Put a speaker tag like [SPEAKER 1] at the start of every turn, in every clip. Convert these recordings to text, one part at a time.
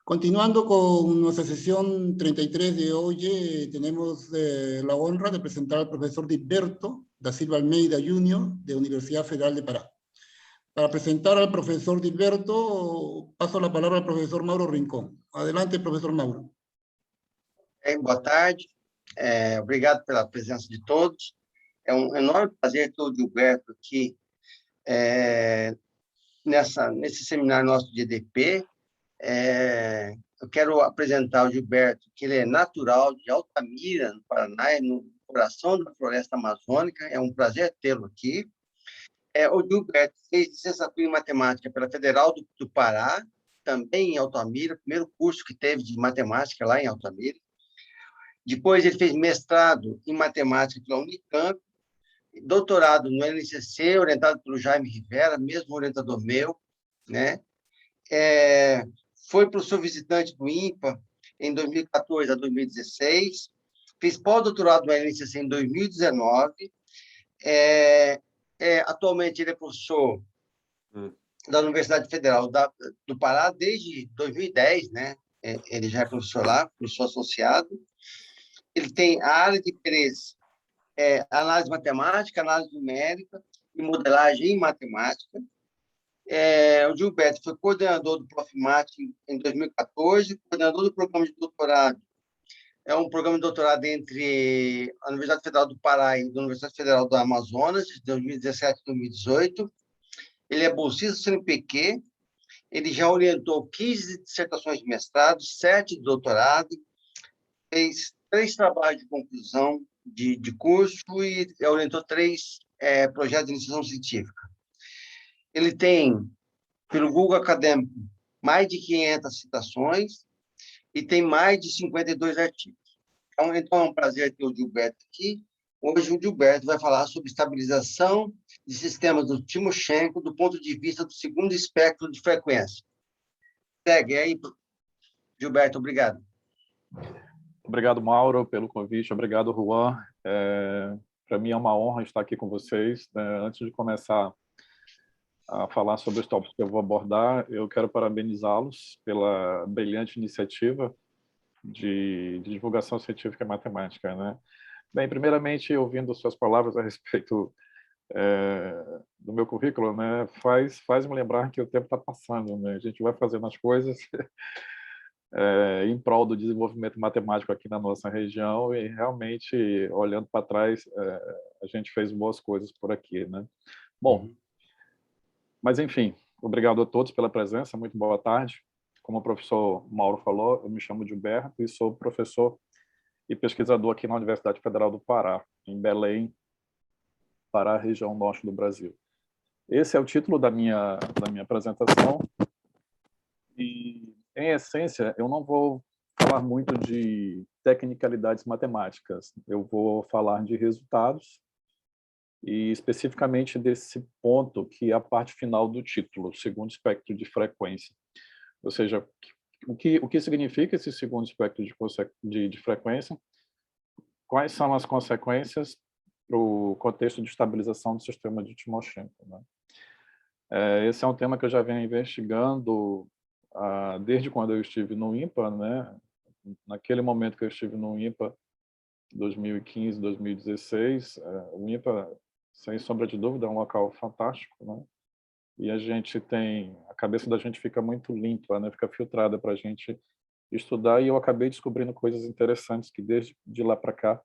[SPEAKER 1] Continuando con nuestra sesión 33 de hoy, tenemos la honra de presentar al profesor Dilberto da Silva Almeida Jr. de Universidad Federal de Pará. Para presentar al profesor Dilberto, paso la palabra al profesor Mauro Rincón. Adelante, profesor Mauro.
[SPEAKER 2] Boa tarde, obrigado pela presença de todos. É um enorme prazer ter o Dilberto aqui nesse seminário nosso de EDP. Eu quero apresentar o Gilberto, que ele é natural de Altamira, no Paraná, no coração da floresta amazônica. É um prazer tê-lo aqui. O Gilberto fez licenciatura em matemática pela Federal do Pará, também em Altamira, primeiro curso que teve de matemática lá em Altamira. Depois ele fez mestrado em matemática pela Unicamp, doutorado no NCC, orientado pelo Jaime Rivera, mesmo orientador meu, né? Foi professor visitante do INPA em 2014 a 2016, fez pós-doutorado no NCC em 2019, atualmente ele é professor da Universidade Federal do Pará desde 2010, né? Ele já é professor lá, professor associado. Ele tem a área de interesse, análise matemática, análise numérica e modelagem em matemática. O Gilberto foi coordenador do Profmat em 2014, coordenador do programa de doutorado. É um programa de doutorado entre a Universidade Federal do Pará e a Universidade Federal do Amazonas, de 2017 a 2018. Ele é bolsista do CNPq, ele já orientou 15 dissertações de mestrado, 7 de doutorado, fez 3 trabalhos de conclusão de curso e orientou 3 projetos de iniciação científica. Ele tem, pelo Google Acadêmico, mais de 500 citações e tem mais de 52 artigos. Então, é um prazer ter o Gilberto aqui. Hoje, o Gilberto vai falar sobre estabilização de sistemas do Timoshenko do ponto de vista do segundo espectro de frequência. Segue aí, Gilberto, obrigado.
[SPEAKER 3] Obrigado, Mauro, pelo convite. Obrigado, Juan. Para mim é uma honra estar aqui com vocês. Antes de começar a falar sobre os tópicos que eu vou abordar, eu quero parabenizá-los pela brilhante iniciativa de divulgação científica e matemática, né? Bem, primeiramente, ouvindo suas palavras a respeito do meu currículo, né, faz me lembrar que o tempo está passando, né? A gente vai fazendo as coisas em prol do desenvolvimento matemático aqui na nossa região e realmente, olhando para trás, a gente fez boas coisas por aqui, né? Bom, mas enfim, obrigado a todos pela presença, muito boa tarde. Como o professor Mauro falou, eu me chamo Gilberto e sou professor e pesquisador aqui na Universidade Federal do Pará, em Belém, Pará, região norte do Brasil. Esse é o título da minha apresentação e, em essência, eu não vou falar muito de tecnicalidades matemáticas, eu vou falar de resultados e especificamente desse ponto que é a parte final do título, segundo espectro de frequência. Ou seja, o que significa esse segundo espectro de frequência, quais são as consequências para o contexto de estabilização do sistema de Timoshenko, né? Esse é um tema que eu já venho investigando desde quando eu estive no INPA, né? Naquele momento que eu estive no INPA, 2015, 2016, o INPA, sem sombra de dúvida, é um local fantástico, né? E a cabeça da gente fica muito limpa, né? Fica filtrada para a gente estudar, e eu acabei descobrindo coisas interessantes que desde de lá para cá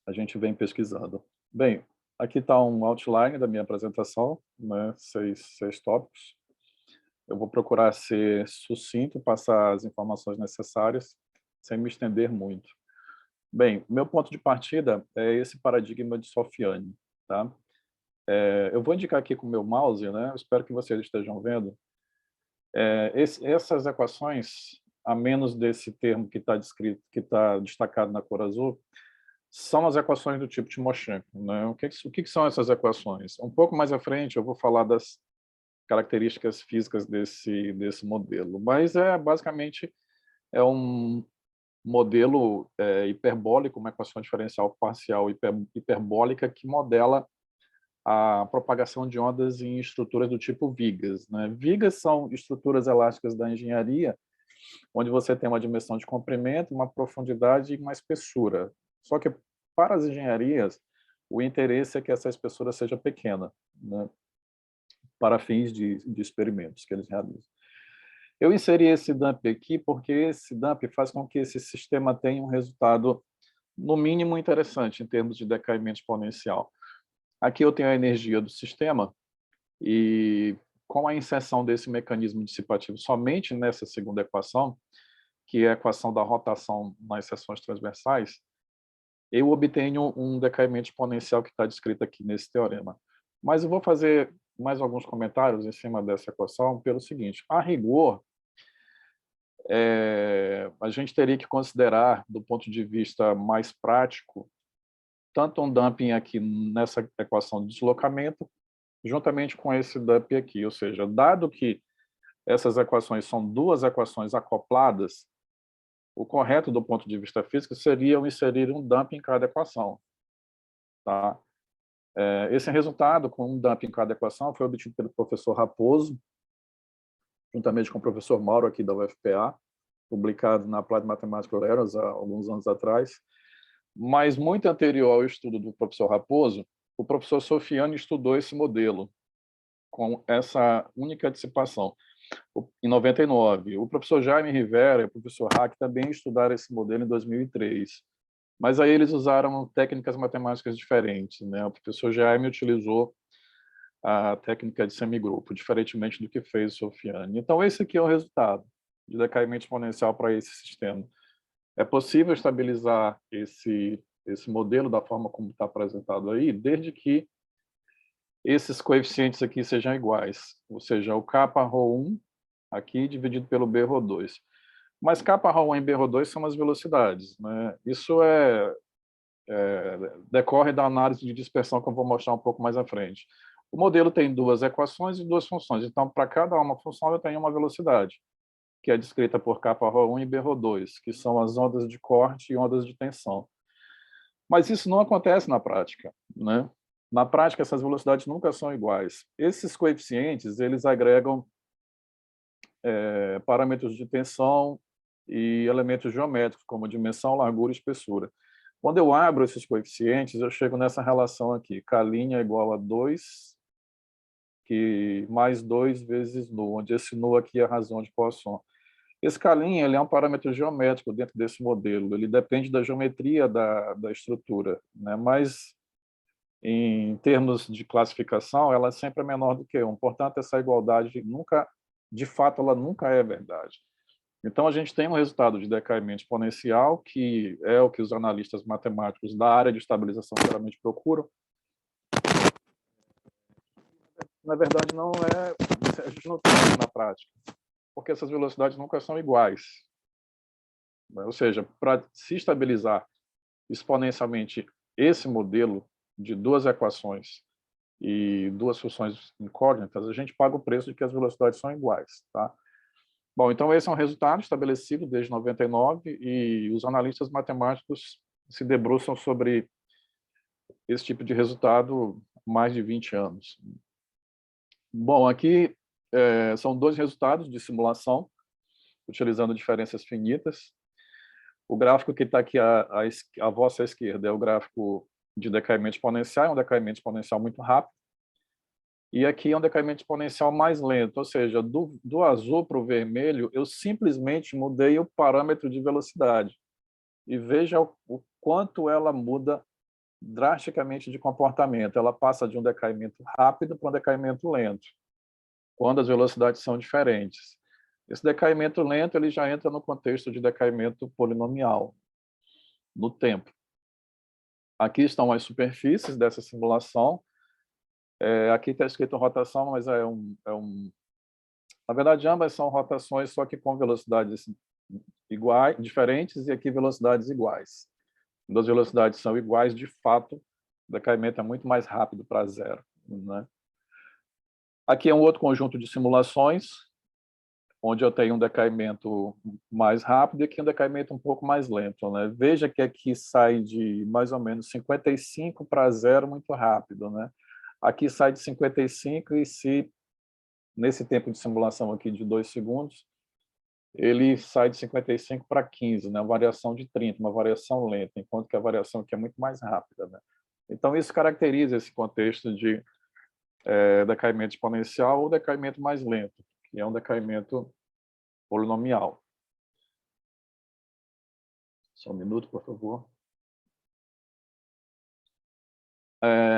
[SPEAKER 3] a gente vem pesquisando. Bem, aqui está um outline da minha apresentação, né? Seis tópicos. Eu vou procurar ser sucinto, passar as informações necessárias, sem me estender muito. Bem, meu ponto de partida é esse paradigma de Sofiane, tá? Eu vou indicar aqui com o meu mouse, né? Eu espero que vocês estejam vendo. Essas equações, a menos desse termo que está descrito, que está destacado na cor azul, são as equações do tipo Timoshenko, né? O que são essas equações? Um pouco mais à frente eu vou falar das características físicas desse modelo, mas basicamente é um modelo hiperbólico, uma equação diferencial parcial hiperbólica que modela a propagação de ondas em estruturas do tipo vigas, né? Vigas são estruturas elásticas da engenharia onde você tem uma dimensão de comprimento, uma profundidade e uma espessura. Só que para as engenharias, o interesse é que essa espessura seja pequena, né, para fins de experimentos que eles realizam. Eu inseri esse dump aqui porque esse dump faz com que esse sistema tenha um resultado, no mínimo, interessante em termos de decaimento exponencial. Aqui eu tenho a energia do sistema e, com a inserção desse mecanismo dissipativo somente nessa segunda equação, que é a equação da rotação nas seções transversais, eu obtenho um decaimento exponencial que está descrito aqui nesse teorema. Mas eu vou fazer mais alguns comentários em cima dessa equação pelo seguinte: a rigor, a gente teria que considerar, do ponto de vista mais prático, tanto um dumping aqui nessa equação de deslocamento, juntamente com esse dumping aqui. Ou seja, dado que essas equações são duas equações acopladas, o correto do ponto de vista físico seria eu inserir um dumping em cada equação. Tá? Esse resultado, com um dumping em cada equação, foi obtido pelo professor Raposo, juntamente com o professor Mauro, aqui da UFPA, publicado na Applied Mathematical Errors há alguns anos atrás. Mas, muito anterior ao estudo do professor Raposo, o professor Sofiane estudou esse modelo, com essa única dissipação, em 99. O professor Jaime Rivera e o professor Hack também estudaram esse modelo em 2003. Mas aí eles usaram técnicas matemáticas diferentes, né? O professor Jaime utilizou a técnica de semigrupo, diferentemente do que fez o Sofiane. Então, esse aqui é o resultado de decaimento exponencial para esse sistema. É possível estabilizar esse modelo da forma como está apresentado aí, desde que esses coeficientes aqui sejam iguais, ou seja, o K ρ1 aqui dividido pelo B ρ2. Mas K ρ1 e B ρ2 são as velocidades, né? Isso decorre da análise de dispersão que eu vou mostrar um pouco mais à frente. O modelo tem duas equações e duas funções, então para cada uma função eu tenho uma velocidade, que é descrita por K ρ1 e B ρ2, que são as ondas de corte e ondas de tensão. Mas isso não acontece na prática, né? Na prática, essas velocidades nunca são iguais. Esses coeficientes, eles agregam parâmetros de tensão e elementos geométricos, como dimensão, largura e espessura. Quando eu abro esses coeficientes, eu chego nessa relação aqui, K' é igual a 2, mais 2 vezes nu, onde esse nu aqui é a razão de Poisson. Esse K' ele é um parâmetro geométrico dentro desse modelo, ele depende da geometria da estrutura, né? Mas, em termos de classificação, ela sempre é menor do que 1. Portanto, essa igualdade nunca, de fato, ela nunca é verdade. Então, a gente tem um resultado de decaimento exponencial, que é o que os analistas matemáticos da área de estabilização geralmente procuram. Na verdade, não a gente não tem isso na prática, porque essas velocidades nunca são iguais. Ou seja, para se estabilizar exponencialmente esse modelo de duas equações e duas funções incógnitas, a gente paga o preço de que as velocidades são iguais. Tá? Bom, então esse é um resultado estabelecido desde 99 e os analistas matemáticos se debruçam sobre esse tipo de resultado há mais de 20 anos. Bom, aqui são dois resultados de simulação, utilizando diferenças finitas. O gráfico que está aqui à vossa esquerda é o gráfico de decaimento exponencial, é um decaimento exponencial muito rápido. E aqui é um decaimento exponencial mais lento, ou seja, do azul para o vermelho, eu simplesmente mudei o parâmetro de velocidade. E veja o quanto ela muda drasticamente de comportamento. Ela passa de um decaimento rápido para um decaimento lento, quando as velocidades são diferentes. Esse decaimento lento ele já entra no contexto de decaimento polinomial, no tempo. Aqui estão as superfícies dessa simulação. Aqui está escrito rotação, mas na verdade, ambas são rotações, só que com velocidades iguais, diferentes, e aqui velocidades iguais. Quando as velocidades são iguais, de fato, o decaimento é muito mais rápido para zero, né? Aqui é um outro conjunto de simulações, onde eu tenho um decaimento mais rápido e aqui um decaimento um pouco mais lento, né? Veja que aqui sai de mais ou menos 55 para zero muito rápido, né? Aqui sai de 55 e nesse tempo de simulação aqui de 2 segundos, ele sai de 55 para 15, né? Uma variação de 30, uma variação lenta, enquanto que a variação aqui é muito mais rápida, né? Então, isso caracteriza esse contexto de decaimento exponencial ou decaimento mais lento, que é um decaimento polinomial. Só um minuto, por favor.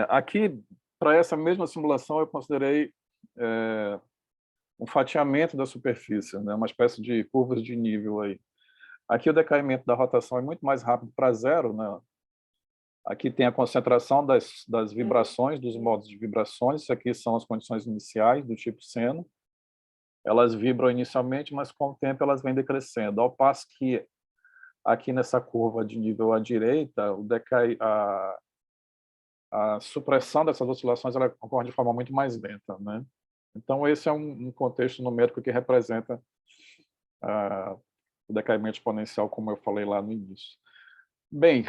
[SPEAKER 3] Aqui, para essa mesma simulação, eu considerei um fatiamento da superfície, né? Uma espécie de curvas de nível aí. Aqui o decaimento da rotação é muito mais rápido para zero, né? Aqui tem a concentração das vibrações, dos modos de vibrações. Isso aqui são as condições iniciais do tipo seno. Elas vibram inicialmente, mas com o tempo elas vêm decrescendo. Ao passo que aqui nessa curva de nível à direita, a supressão dessas oscilações ela ocorre de forma muito mais lenta, né? Então, esse é um contexto numérico que representa o decaimento exponencial, como eu falei lá no início. Bem,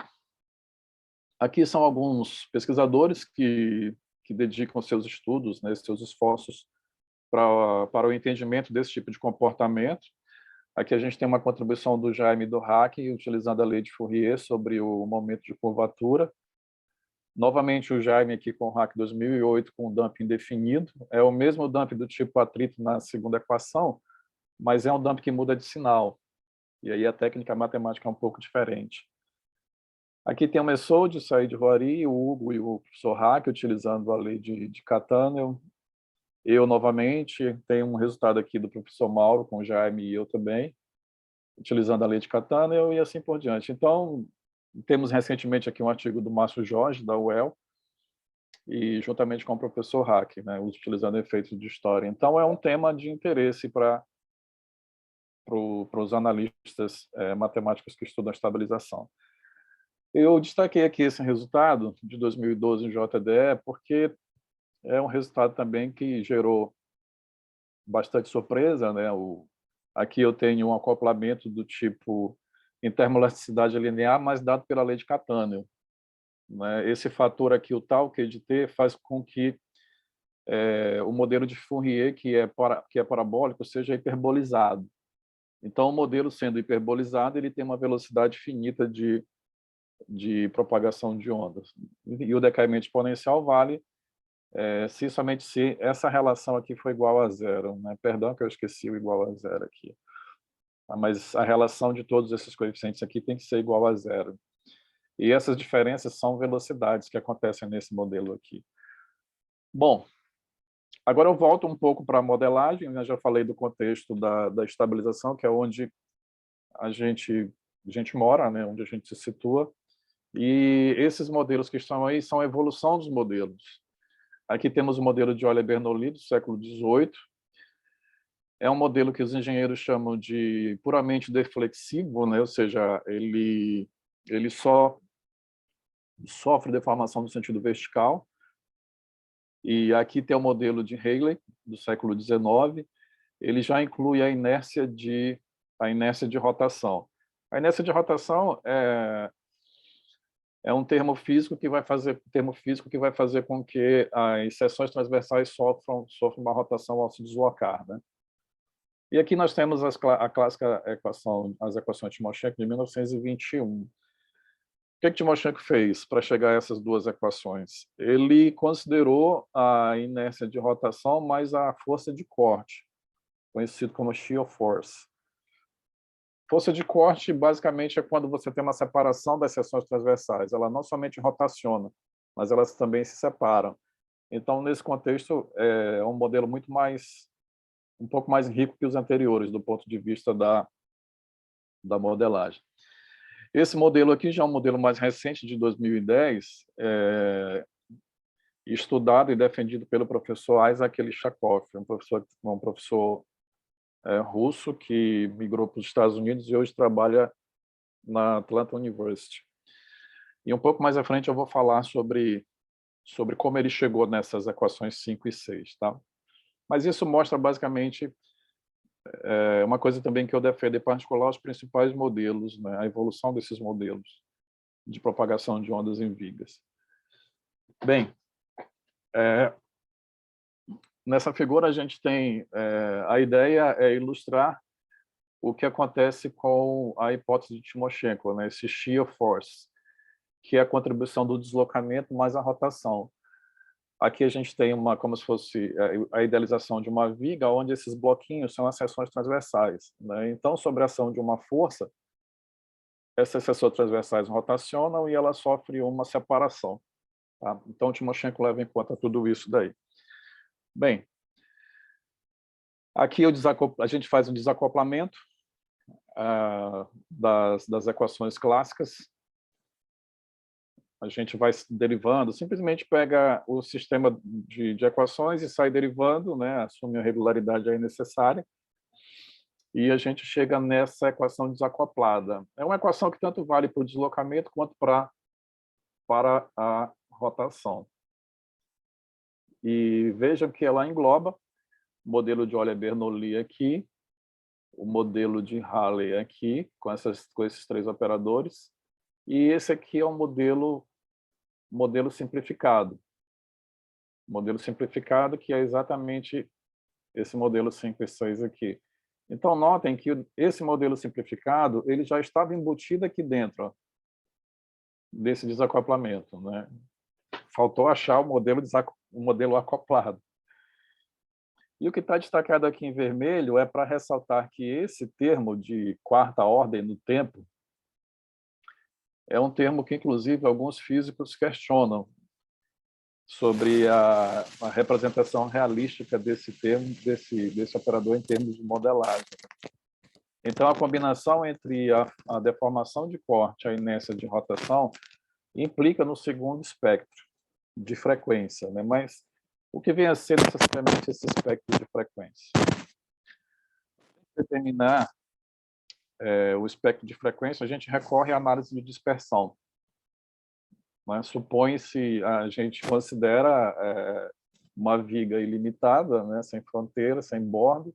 [SPEAKER 3] aqui são alguns pesquisadores que dedicam seus estudos, né, seus esforços para o entendimento desse tipo de comportamento. Aqui a gente tem uma contribuição do Jaime e do Hack, utilizando a lei de Fourier sobre o momento de curvatura. Novamente, o Jaime aqui com o Hack 2008, com o dumping definido. É o mesmo dumping do tipo atrito na segunda equação, mas é um dumping que muda de sinal. E aí a técnica matemática é um pouco diferente. Aqui tem o Messoud, o Said Roari, o Hugo e o professor Hack, utilizando a lei de Cattaneo. Eu, novamente, tenho um resultado aqui do professor Mauro, com o Jaime e eu também, utilizando a lei de Cattaneo e assim por diante. Então, temos recentemente aqui um artigo do Márcio Jorge, da UEL, e juntamente com o professor Hack, né, utilizando efeitos de história. Então, é um tema de interesse para os analistas matemáticos que estudam a estabilização. Eu destaquei aqui esse resultado de 2012 em JDE porque é um resultado também que gerou bastante surpresa, né? Aqui eu tenho um acoplamento do tipo intermolasticidade linear, mas dado pela lei de Cattaneo, né? Esse fator aqui, o tau, que é de T, faz com que o modelo de Fourier, que é parabólico, seja hiperbolizado. Então, o modelo sendo hiperbolizado, ele tem uma velocidade finita de propagação de ondas. E o decaimento exponencial vale se somente se essa relação aqui for igual a zero, né? Perdão que eu esqueci o igual a zero aqui. Mas a relação de todos esses coeficientes aqui tem que ser igual a zero. E essas diferenças são velocidades que acontecem nesse modelo aqui. Bom, agora eu volto um pouco para a modelagem, né? Já falei do contexto da estabilização, que é onde a gente mora, né? Onde a gente se situa. E esses modelos que estão aí são a evolução dos modelos. Aqui temos o modelo de Euler-Bernoulli, do século XVIII. É um modelo que os engenheiros chamam de puramente deflexivo, né? Ou seja, ele só sofre deformação no sentido vertical. E aqui tem o modelo de Rayleigh, do século XIX. Ele já inclui a inércia de rotação. A inércia de rotação é um termo físico que vai fazer com que as seções transversais sofram uma rotação ao se deslocar, né? E aqui nós temos a clássica equação, as equações de Timoshenko de 1921. O que Timoshenko fez para chegar a essas duas equações? Ele considerou a inércia de rotação mais a força de corte, conhecido como shear force. Força de corte, basicamente, é quando você tem uma separação das seções transversais. Ela não somente rotaciona, mas elas também se separam. Então, nesse contexto, é um modelo um pouco mais rico que os anteriores, do ponto de vista da modelagem. Esse modelo aqui já é um modelo mais recente, de 2010, estudado e defendido pelo professor Isaac Elishakov, um professor russo que migrou para os Estados Unidos e hoje trabalha na Atlanta University. E um pouco mais à frente eu vou falar sobre como ele chegou nessas equações 5 e 6. Tá? Mas isso mostra basicamente uma coisa também que eu defendo, em particular, os principais modelos, né? A evolução desses modelos de propagação de ondas em vigas. Bem, nessa figura a gente tem a ideia é ilustrar o que acontece com a hipótese de Timoshenko, né? Esse shear force, que é a contribuição do deslocamento mais a rotação. Aqui a gente tem como se fosse a idealização de uma viga, onde esses bloquinhos são as seções transversais, né? Então, sobre a ação de uma força, essas seções transversais rotacionam e ela sofre uma separação. Tá? Então, Timoshenko leva em conta tudo isso daí. Bem, aqui a gente faz um desacoplamento das equações clássicas. A gente vai derivando, simplesmente pega o sistema de equações e sai derivando, né? Assume a regularidade aí necessária, e a gente chega nessa equação desacoplada. É uma equação que tanto vale para o deslocamento quanto para a rotação. E vejam que ela engloba o modelo de Euler-Bernoulli aqui, o modelo de Halley aqui, com esses três operadores, e esse aqui é um modelo simplificado. Modelo simplificado, que é exatamente esse modelo 5 e 6 aqui. Então, notem que esse modelo simplificado ele já estava embutido aqui dentro, ó, desse desacoplamento, né? Faltou achar o modelo acoplado. E o que está destacado aqui em vermelho é para ressaltar que esse termo de quarta ordem no tempo é um termo que, inclusive, alguns físicos questionam sobre a representação realística desse termo, desse operador em termos de modelagem. Então, a combinação entre a deformação de corte e a inércia de rotação implica no segundo espectro de frequência, né? Mas o que vem a ser necessariamente esse espectro de frequência? Para determinar o espectro de frequência, a gente recorre à análise de dispersão. Mas supõe-se, a gente considera uma viga ilimitada, né, sem fronteira, sem borda,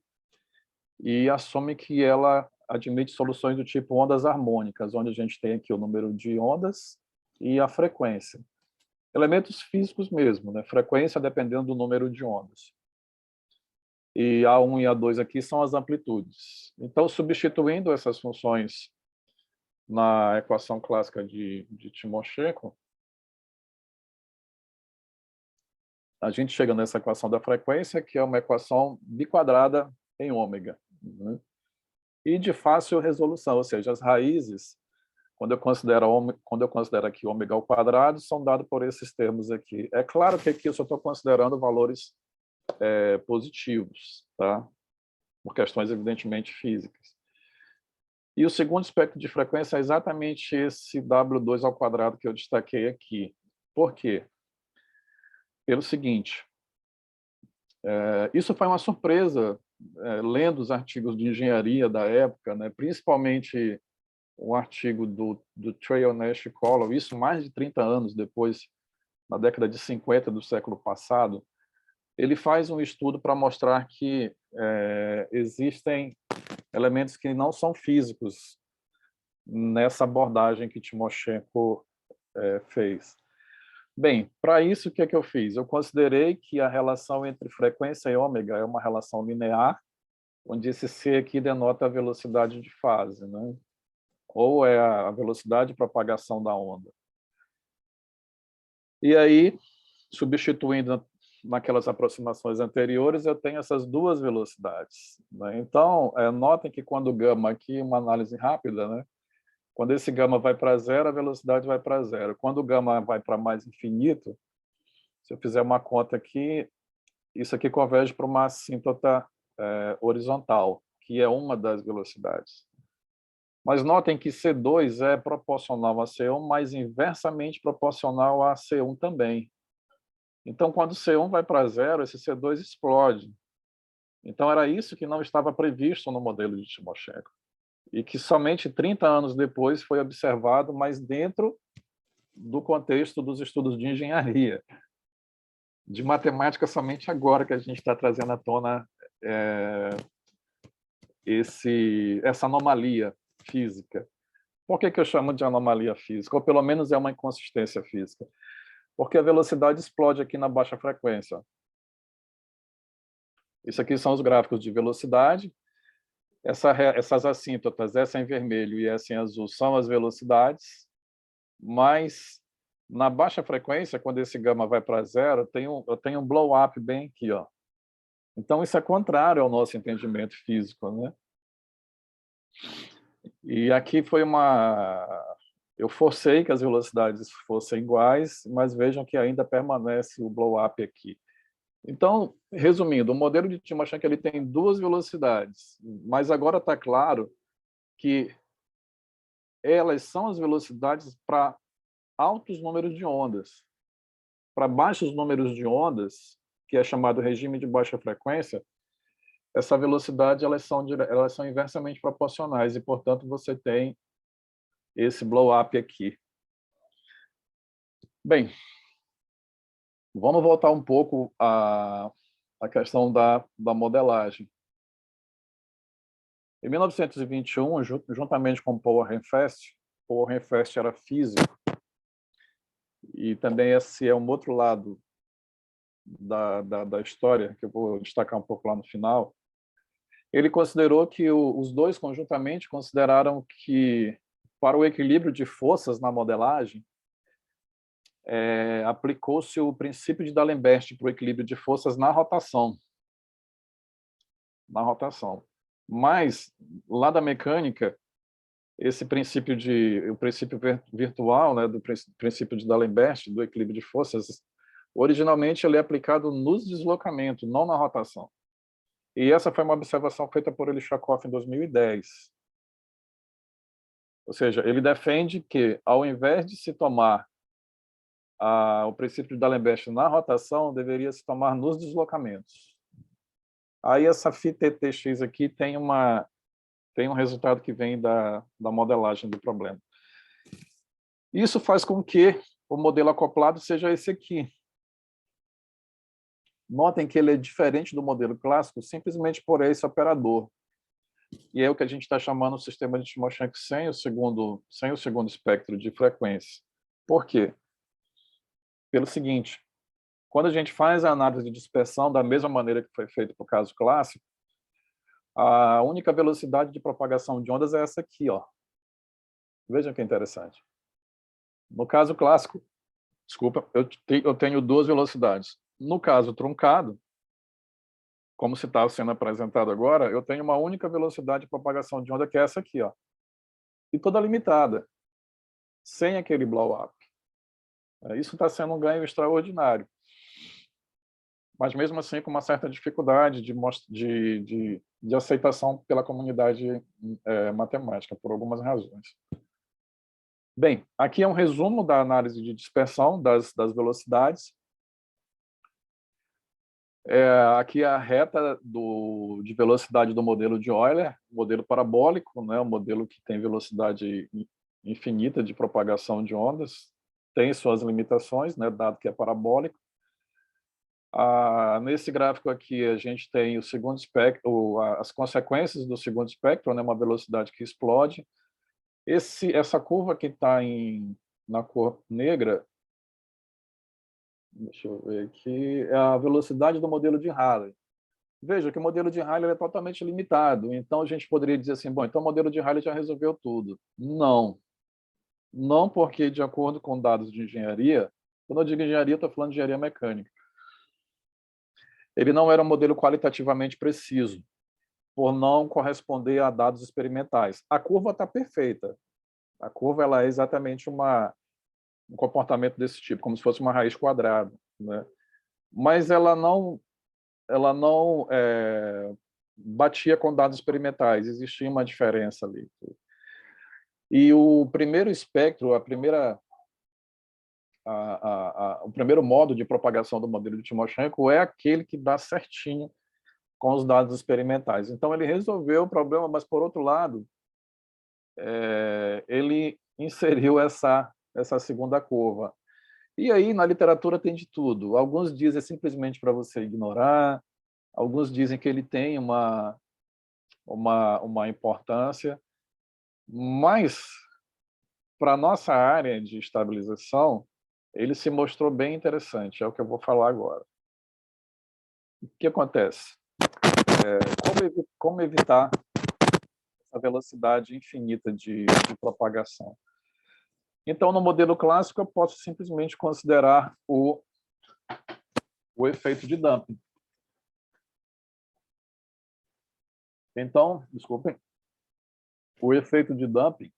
[SPEAKER 3] e assume que ela admite soluções do tipo ondas harmônicas, onde a gente tem aqui o número de ondas e a frequência. Elementos físicos mesmo, né? Frequência dependendo do número de ondas. E A1 e A2 aqui são as amplitudes. Então, substituindo essas funções na equação clássica de Timoshenko, a gente chega nessa equação da frequência, que é uma equação biquadrada em ômega, né? E de fácil resolução, ou seja, as raízes, quando eu considero aqui ômega ao quadrado, são dadas por esses termos aqui. É claro que aqui eu só estou considerando valores positivos, tá? Por questões evidentemente físicas. E o segundo espectro de frequência é exatamente esse W2 ao quadrado que eu destaquei aqui. Por quê? Pelo seguinte, isso foi uma surpresa, lendo os artigos de engenharia da época, né? Principalmente um artigo do Trail Nash Collor, isso mais de 30 anos depois, na década de 50 do século passado. Ele faz um estudo para mostrar que existem elementos que não são físicos nessa abordagem que Timoshenko fez. Bem, para isso, o que é que eu fiz? Eu considerei que a relação entre frequência e ômega é uma relação linear, onde esse C aqui denota a velocidade de fase, né? Ou é a velocidade de propagação da onda. E aí, substituindo naquelas aproximações anteriores, eu tenho essas duas velocidades, né? Então, notem que quando o gama aqui, uma análise rápida, né? Quando esse gama vai para zero, a velocidade vai para zero. Quando o gama vai para mais infinito, se eu fizer uma conta aqui, isso aqui converge para uma assíntota horizontal, que é uma das velocidades. Mas notem que C2 é proporcional a C1, mas inversamente proporcional a C1 também. Então, quando C1 vai para zero, esse C2 explode. Então, era isso que não estava previsto no modelo de Timoshenko. E que somente 30 anos depois foi observado, mas dentro do contexto dos estudos de engenharia. De matemática, somente agora que a gente está trazendo à tona essa anomalia física. Por que eu chamo de anomalia física? Ou pelo menos é uma inconsistência física. Porque a velocidade explode aqui na baixa frequência. Isso aqui são os gráficos de velocidade. Essas assíntotas, essa em vermelho e essa em azul, são as velocidades, mas na baixa frequência, quando esse gama vai para zero, eu tenho um blow-up bem aqui, ó. Então, isso é contrário ao nosso entendimento físico, né? E aqui foi eu forcei que as velocidades fossem iguais, mas vejam que ainda permanece o blow-up aqui. Então, resumindo, o modelo de Timoshenko ele tem duas velocidades, mas agora está claro que elas são as velocidades para altos números de ondas. Para baixos números de ondas, que é chamado regime de baixa frequência, essa velocidade elas são inversamente proporcionais e, portanto, você tem esse blow-up aqui. Bem, vamos voltar um pouco à questão da modelagem. Em 1921, juntamente com Paul Rehfest era físico, e também esse é um outro lado da história, que eu vou destacar um pouco lá no final. Ele considerou que os dois conjuntamente consideraram que, para o equilíbrio de forças na modelagem, aplicou-se o princípio de D'Alembert para o equilíbrio de forças na rotação. Mas, lá da mecânica, o princípio virtual, né, do princípio de D'Alembert, do equilíbrio de forças, originalmente ele é aplicado nos deslocamentos, não na rotação. E essa foi uma observação feita por Elishakoff em 2010. Ou seja, ele defende que, ao invés de se tomar o princípio de D'Alembert na rotação, deveria se tomar nos deslocamentos. Aí essa φTTX aqui tem um resultado que vem da modelagem do problema. Isso faz com que o modelo acoplado seja esse aqui. Notem que ele é diferente do modelo clássico simplesmente por esse operador. E é o que a gente está chamando de sistema de Timoshenko sem o segundo espectro de frequência. Por quê? Pelo seguinte, quando a gente faz a análise de dispersão da mesma maneira que foi feito para o caso clássico, a única velocidade de propagação de ondas é essa aqui, ó. Vejam que interessante. No caso clássico, desculpa, eu tenho duas velocidades. No caso truncado, como se está sendo apresentado agora, eu tenho uma única velocidade de propagação de onda, que é essa aqui, ó. E toda limitada, sem aquele blow-up. Isso está sendo um ganho extraordinário. Mas, mesmo assim, com uma certa dificuldade de aceitação pela comunidade matemática, por algumas razões. Bem, aqui é um resumo da análise de dispersão das velocidades. Aqui é a reta de velocidade do modelo de Euler, modelo parabólico, né, um modelo que tem velocidade infinita de propagação de ondas, tem suas limitações, né, dado que é parabólico. Nesse gráfico aqui, a gente tem o segundo espectro, as consequências do segundo espectro, né, uma velocidade que explode. Essa curva que está na cor negra, deixa eu ver aqui, é a velocidade do modelo de Rayleigh. Veja que o modelo de Rayleigh é totalmente limitado, então a gente poderia dizer assim, bom, então o modelo de Rayleigh já resolveu tudo. Não. Não, porque, de acordo com dados de engenharia, quando eu digo engenharia, estou falando de engenharia mecânica, ele não era um modelo qualitativamente preciso, por não corresponder a dados experimentais. A curva está perfeita. A curva ela é exatamente um comportamento desse tipo, como se fosse uma raiz quadrada, né? Mas ela não batia com dados experimentais, existia uma diferença ali. E o primeiro espectro, o primeiro modo de propagação do modelo de Timoshenko é aquele que dá certinho com os dados experimentais. Então, ele resolveu o problema, mas, por outro lado, ele inseriu essa segunda curva. E aí, na literatura, tem de tudo. Alguns dizem simplesmente para você ignorar, alguns dizem que ele tem uma importância, mas, para a nossa área de estabilização, ele se mostrou bem interessante, é o que eu vou falar agora. O que acontece? Como evitar essa velocidade infinita de propagação. Então, no modelo clássico, eu posso simplesmente considerar o efeito de dumping. Então, desculpem, o efeito de dumping,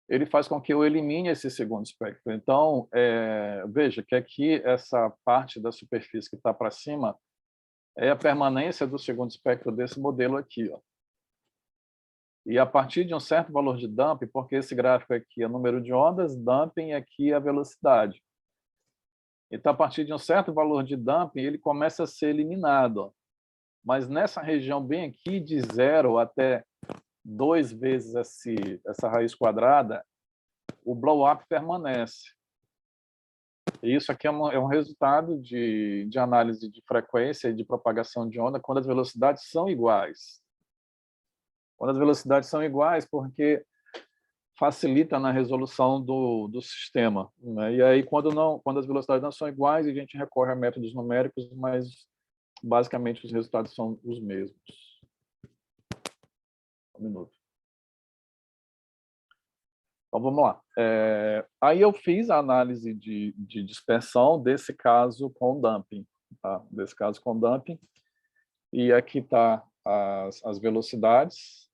[SPEAKER 3] ele faz com que eu elimine esse segundo espectro. Então, veja que aqui essa parte da superfície que está para cima é a permanência do segundo espectro desse modelo aqui, ó. E a partir de um certo valor de dumping, porque esse gráfico aqui é o número de ondas, dumping aqui é a velocidade. Então, a partir de um certo valor de dumping, ele começa a ser eliminado, ó. Mas nessa região bem aqui, de 0 até 2 vezes essa raiz quadrada, o blow-up permanece. E isso aqui é um resultado de análise de frequência e de propagação de onda quando as velocidades são iguais. Quando as velocidades são iguais, porque facilita na resolução do sistema, né? E aí, quando as velocidades não são iguais, a gente recorre a métodos numéricos, mas basicamente os resultados são os mesmos. Um minuto. Então, vamos lá. Aí eu fiz a análise de dispersão desse caso com dumping. Tá? Desse caso com dumping. E aqui está as velocidades,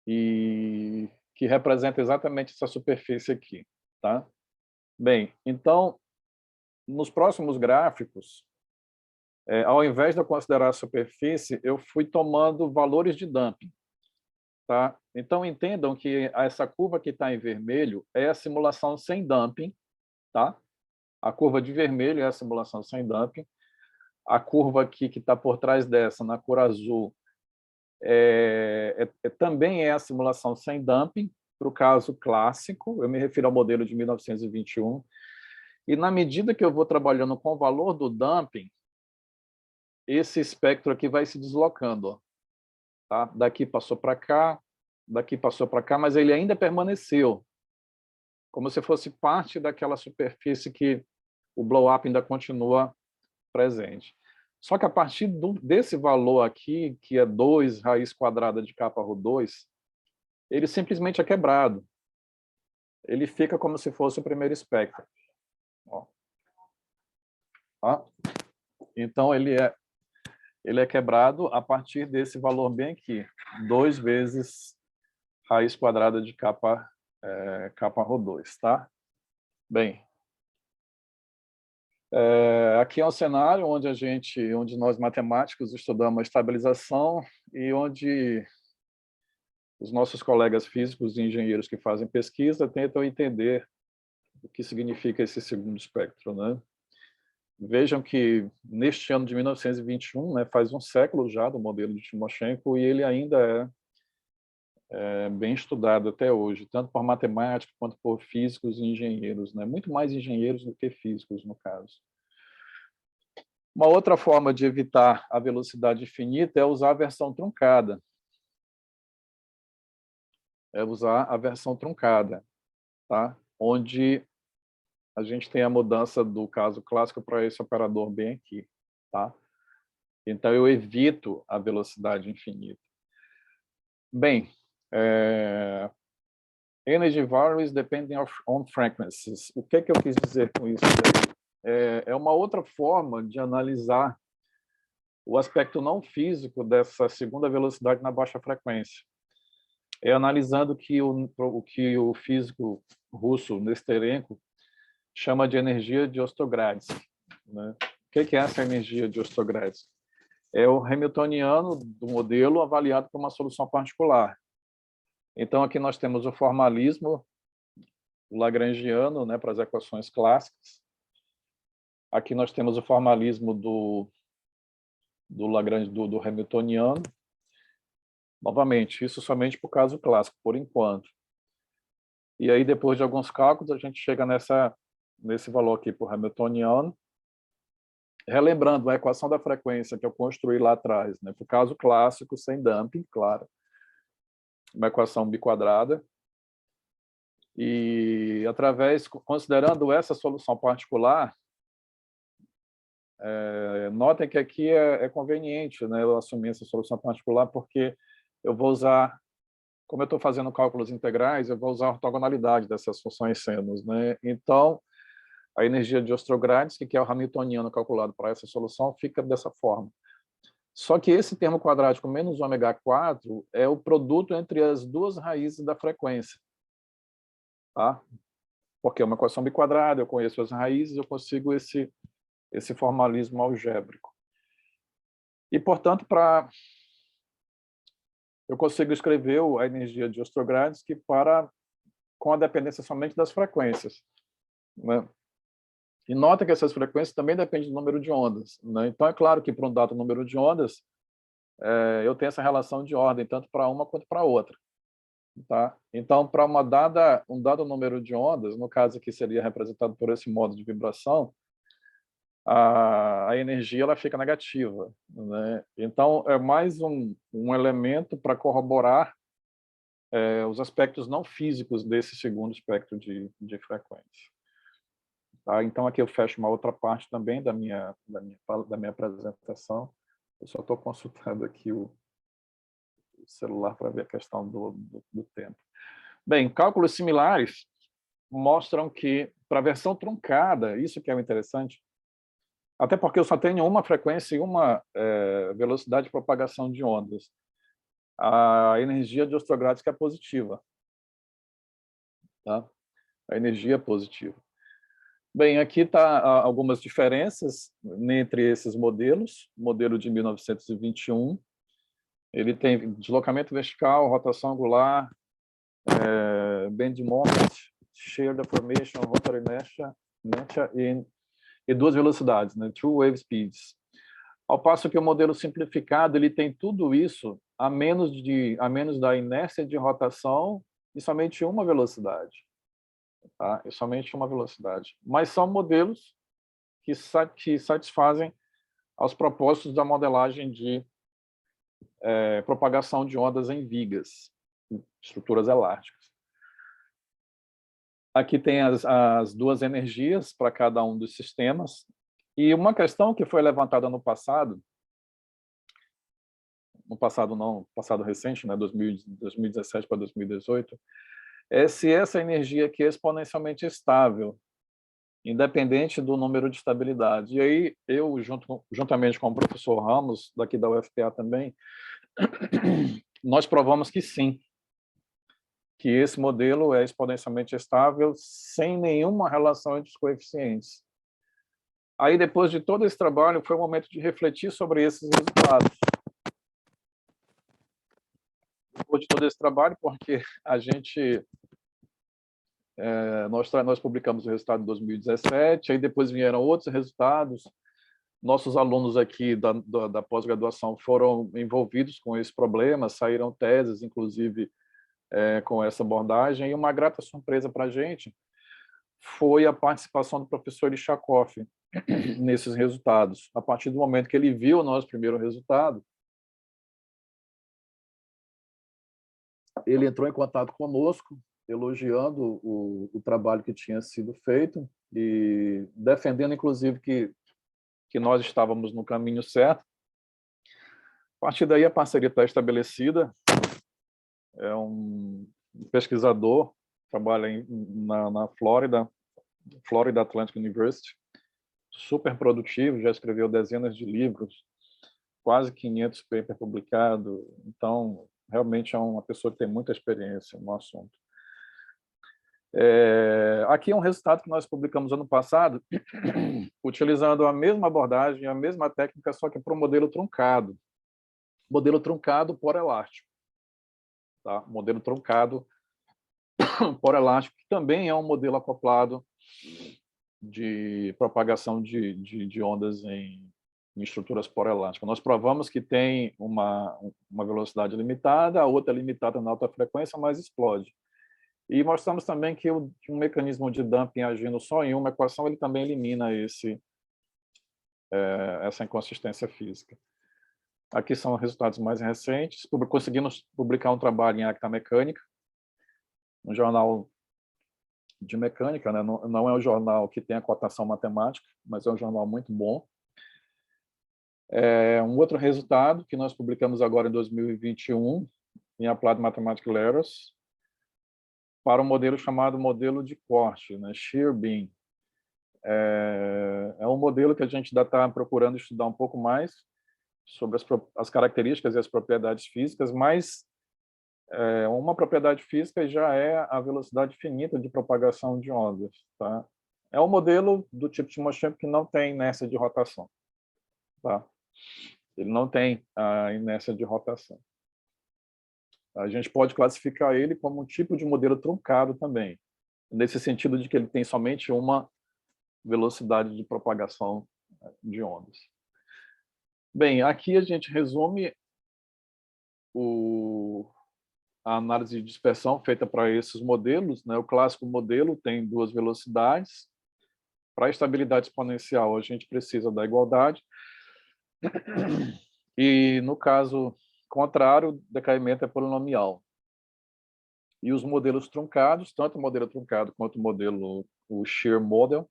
[SPEAKER 3] e que representa exatamente essa superfície aqui. Tá? Bem, então, nos próximos gráficos, ao invés de eu considerar a superfície, eu fui tomando valores de dumping. Tá? Então, entendam que essa curva que está em vermelho é a simulação sem dumping. Tá? A curva de vermelho é a simulação sem dumping. A curva aqui que está por trás dessa, na cor azul, também é a simulação sem dumping, para o caso clássico. Eu me refiro ao modelo de 1921. E, na medida que eu vou trabalhando com o valor do dumping, esse espectro aqui vai se deslocando. Ó. Tá? Daqui passou para cá, daqui passou para cá, mas ele ainda permaneceu, como se fosse parte daquela superfície que o blow-up ainda continua presente. Só que a partir desse valor aqui, que é 2 raiz quadrada de κ/2, ele simplesmente é quebrado. Ele fica como se fosse o primeiro espectro. Ó. Tá? Então, ele é quebrado a partir desse valor bem aqui, 2 vezes raiz quadrada de κ/2, tá? Bem, aqui é um cenário onde nós matemáticos estudamos a estabilização e onde os nossos colegas físicos e engenheiros que fazem pesquisa tentam entender o que significa esse segundo espectro, né? Vejam que neste ano de 1921, né, faz um século já do modelo de Timoshenko, e ele ainda é bem estudado até hoje, tanto por matemáticos quanto por físicos e engenheiros, né? Muito mais engenheiros do que físicos, no caso. Uma outra forma de evitar a velocidade infinita é usar a versão truncada. Tá? Onde a gente tem a mudança do caso clássico para esse operador bem aqui. Tá? Então, eu evito a velocidade infinita. Bem, energy varies depending on frequencies. O que eu quis dizer com isso? É uma outra forma de analisar o aspecto não físico dessa segunda velocidade na baixa frequência. Analisando o que o físico russo Nesterenko chama de energia de Ostogradsky. Né? O que é essa energia de Ostogradsky? É o hamiltoniano do modelo avaliado por uma solução particular. Então, aqui nós temos o formalismo lagrangiano, né, para as equações clássicas. Aqui nós temos o formalismo do hamiltoniano. Novamente, isso somente para o caso clássico, por enquanto. E aí, depois de alguns cálculos, a gente chega nesse valor aqui para o hamiltoniano. Relembrando a equação da frequência que eu construí lá atrás, né, para o caso clássico, sem dumping, claro. Uma equação biquadrada. E, considerando essa solução particular, notem que aqui é conveniente, né, eu assumir essa solução particular, porque eu vou usar, como eu estou fazendo cálculos integrais, eu vou usar a ortogonalidade dessas funções senos, né? Então, a energia de Ostrogradsky, que é o hamiltoniano calculado para essa solução, fica dessa forma. Só que esse termo quadrático menos ômega 4 é o produto entre as duas raízes da frequência. Tá? Porque é uma equação biquadrada, eu conheço as raízes, eu consigo esse formalismo algébrico. E, portanto, eu consigo escrever a energia de Ostrogradsky com a dependência somente das frequências. Né? E nota que essas frequências também dependem do número de ondas. Né? Então, é claro que para um dado número de ondas, eu tenho essa relação de ordem, tanto para uma quanto para outra. Tá? Então, para um dado número de ondas, no caso aqui seria representado por esse modo de vibração, a energia ela fica negativa. Né? Então, é mais um elemento para corroborar os aspectos não físicos desse segundo espectro de frequência. Tá? Então, aqui eu fecho uma outra parte também da minha apresentação. Eu só estou consultando aqui o celular para ver a questão do tempo. Bem, cálculos similares mostram que, para a versão truncada, isso que é o interessante, até porque eu só tenho uma frequência e uma velocidade de propagação de ondas, a energia de Ostrogradsky é positiva. Tá? A energia é positiva. Bem, aqui está algumas diferenças entre esses modelos. O modelo de 1921, ele tem deslocamento vertical, rotação angular, bend moment, shear deformation, rotor inertia e duas velocidades, né? True wave speeds. Ao passo que o modelo simplificado ele tem tudo isso a menos da inércia de rotação e somente uma velocidade. Tá? E somente uma velocidade. Mas são modelos que satisfazem aos propósitos da modelagem de propagação de ondas em vigas, estruturas elásticas. Aqui tem as duas energias para cada um dos sistemas. E uma questão que foi levantada no passado recente, né, 2017 para 2018, é se essa energia aqui é exponencialmente estável, independente do número de estabilidade. E aí, eu, juntamente com o professor Ramos, daqui da UFPA também, nós provamos que sim, que esse modelo é exponencialmente estável sem nenhuma relação entre os coeficientes. Aí, depois de todo esse trabalho, foi o momento de refletir sobre esses resultados. Depois de todo esse trabalho, porque a gente... nós publicamos o resultado em 2017, aí depois vieram outros resultados. Nossos alunos aqui da pós-graduação foram envolvidos com esse problema, saíram teses, inclusive, com essa abordagem, e uma grata surpresa para a gente foi a participação do professor Ishakov nesses resultados. A partir do momento que ele viu o nosso primeiro resultado, ele entrou em contato conosco, elogiando o trabalho que tinha sido feito e defendendo, inclusive, que nós estávamos no caminho certo. A partir daí, a parceria está estabelecida. É um pesquisador, trabalha na Florida Atlantic University, super produtivo, já escreveu dezenas de livros, quase 500 papers publicados. Então, realmente é uma pessoa que tem muita experiência no assunto. Aqui é um resultado que nós publicamos ano passado, utilizando a mesma abordagem, a mesma técnica, só que para o modelo truncado. Modelo truncado por elástico. Tá? Modelo truncado por elástico, que também é um modelo acoplado de propagação de ondas em estruturas porelásticas. Nós provamos que tem uma velocidade limitada, a outra é limitada na alta frequência, mas explode. E mostramos também que um mecanismo de dumping agindo só em uma equação, ele também elimina essa inconsistência física. Aqui são resultados mais recentes. Conseguimos publicar um trabalho em Acta Mecânica, um jornal de mecânica, né? Não é um jornal que tem a cotação matemática, mas é um jornal muito bom. Um outro resultado que nós publicamos agora em 2021 em Applied Mathematical Errors para um modelo chamado modelo de corte, né, shear beam. É um modelo que a gente ainda está procurando estudar um pouco mais sobre as características e as propriedades físicas, mas uma propriedade física já é a velocidade finita de propagação de ondas. Tá? É um modelo do tipo Timoshenko que não tem inércia de rotação. Tá? Ele não tem a inércia de rotação. A gente pode classificar ele como um tipo de modelo truncado também, nesse sentido de que ele tem somente uma velocidade de propagação de ondas. Bem, aqui a gente resume a análise de dispersão feita para esses modelos, né? O clássico modelo tem duas velocidades. Para a estabilidade exponencial, a gente precisa da igualdade. E, no caso contrário, o decaimento é polinomial. E os modelos truncados, tanto o modelo truncado quanto o shear model,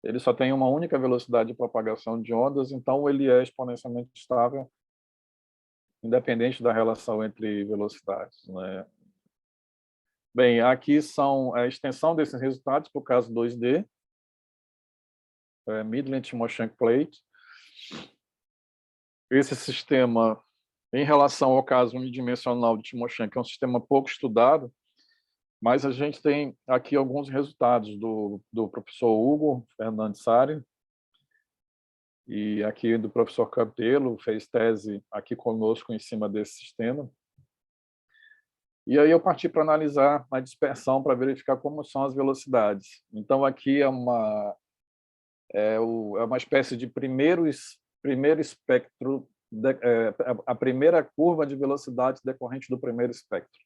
[SPEAKER 3] ele só tem uma única velocidade de propagação de ondas, então ele é exponencialmente estável, independente da relação entre velocidades, né? Bem, aqui são a extensão desses resultados para o caso 2D, Midland-Timoshenko Plate. Esse sistema, em relação ao caso unidimensional de Timoshenko, é um sistema pouco estudado, mas a gente tem aqui alguns resultados do professor Hugo Fernandes Sari, e aqui do professor Capello, fez tese aqui conosco em cima desse sistema. E aí eu parti para analisar a dispersão para verificar como são as velocidades. Então aqui é uma espécie de primeiro espectro, a primeira curva de velocidade decorrente do primeiro espectro.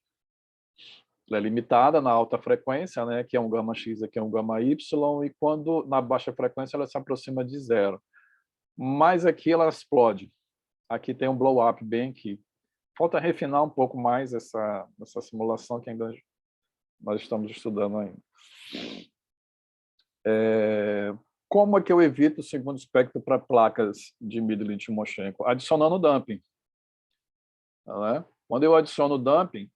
[SPEAKER 3] Ela é limitada na alta frequência, né, que é um gama X, aqui é um gama Y, e quando na baixa frequência ela se aproxima de zero. Mas aqui ela explode. Aqui tem um blow-up bem aqui. Falta refinar um pouco mais essa simulação que ainda nós estamos estudando ainda. Como é que eu evito o segundo espectro para placas de Midland-Timoshenko? Adicionando dumping. Né? Quando eu adiciono dumping,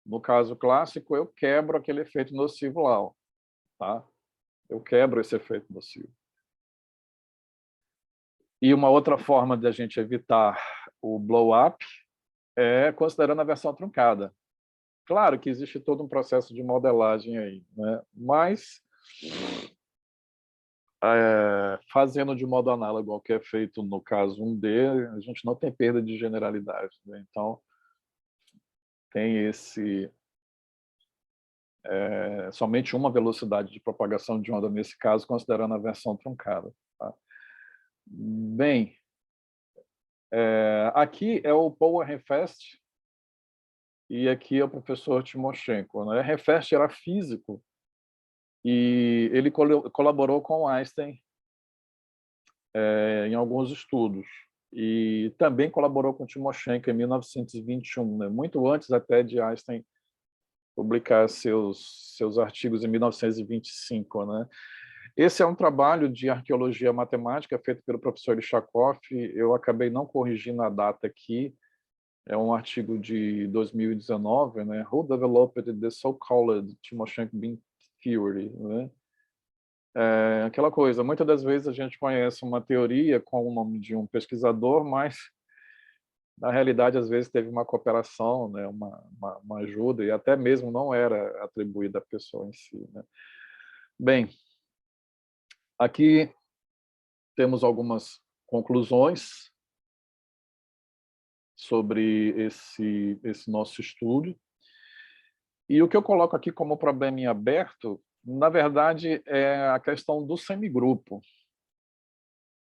[SPEAKER 3] no caso clássico, eu quebro aquele efeito nocivo lá. Tá? Eu quebro esse efeito nocivo. E uma outra forma de a gente evitar o blow-up é considerando a versão truncada. Claro que existe todo um processo de modelagem aí, né? Mas fazendo de modo análogo ao que é feito no caso 1D, a gente não tem perda de generalidade, né? Então, tem somente uma velocidade de propagação de onda nesse caso, considerando a versão truncada. Tá? Bem, aqui é o Paul Rehfest e aqui é o professor Timoshenko. Né? Rehfest era físico e ele colaborou com Einstein em alguns estudos e também colaborou com Timoshenko em 1921, né? Muito antes até de Einstein publicar seus artigos em 1925. Né? Esse é um trabalho de arqueologia matemática feito pelo professor Ishakoff. Eu acabei não corrigindo a data aqui. É um artigo de 2019, né? Who developed the so-called Timoshenko beam theory? Né? Aquela coisa, muitas das vezes a gente conhece uma teoria com o nome de um pesquisador, mas na realidade às vezes teve uma cooperação, né? uma ajuda, e até mesmo não era atribuída à pessoa em si. Né? Bem, aqui temos algumas conclusões sobre esse nosso estudo. E o que eu coloco aqui como problema em aberto, na verdade, é a questão do semigrupo.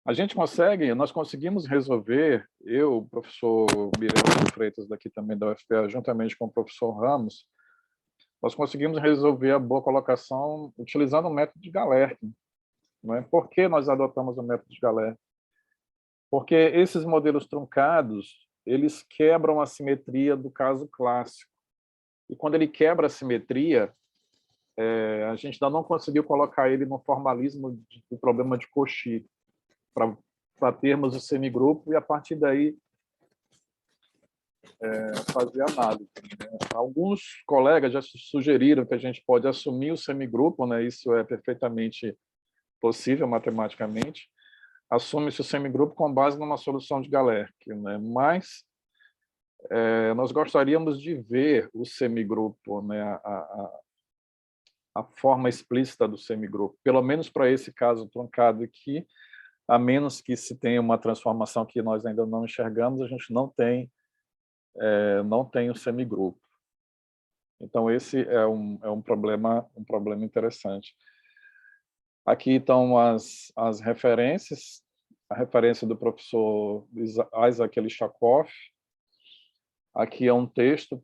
[SPEAKER 3] Nós conseguimos resolver, eu, o professor Miranda Freitas, daqui também da UFPA, juntamente com o professor Ramos, nós conseguimos resolver a boa colocação utilizando o método de Galerkin. Não é? Por que nós adotamos o método de Galerkin? Porque esses modelos truncados, eles quebram a simetria do caso clássico. E quando ele quebra a simetria, a gente ainda não conseguiu colocar ele no formalismo do problema de Cauchy, para termos o semigrupo, e a partir daí fazer análise, né? Alguns colegas já sugeriram que a gente pode assumir o semigrupo, né? Isso é perfeitamente possível matematicamente. Assume-se o semigrupo com base numa solução de Galerch, né? Mas nós gostaríamos de ver o semigrupo, né? A forma explícita do semigrupo, pelo menos para esse caso truncado aqui, a menos que se tenha uma transformação que nós ainda não enxergamos, a gente não tem o semigrupo. Então, esse é um problema interessante. Aqui estão as referências, a referência do professor Isaac Lichakoff. Aqui é um texto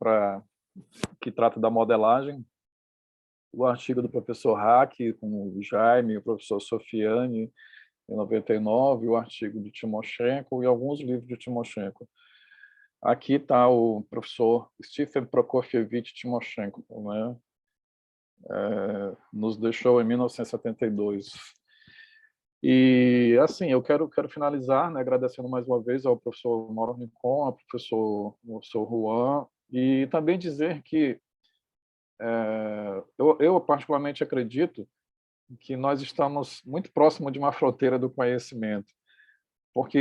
[SPEAKER 3] que trata da modelagem, o artigo do professor Hack, com o Jaime, o professor Sofiane, em 99, o artigo de Timoshenko e alguns livros de Timoshenko. Aqui está o professor Stephen Prokofievic Timoshenko, né? Nos deixou em 1972. E, assim, eu quero finalizar, né, agradecendo mais uma vez ao professor Mauro Rincon, ao professor Juan, e também dizer que eu particularmente acredito que nós estamos muito próximo de uma fronteira do conhecimento, porque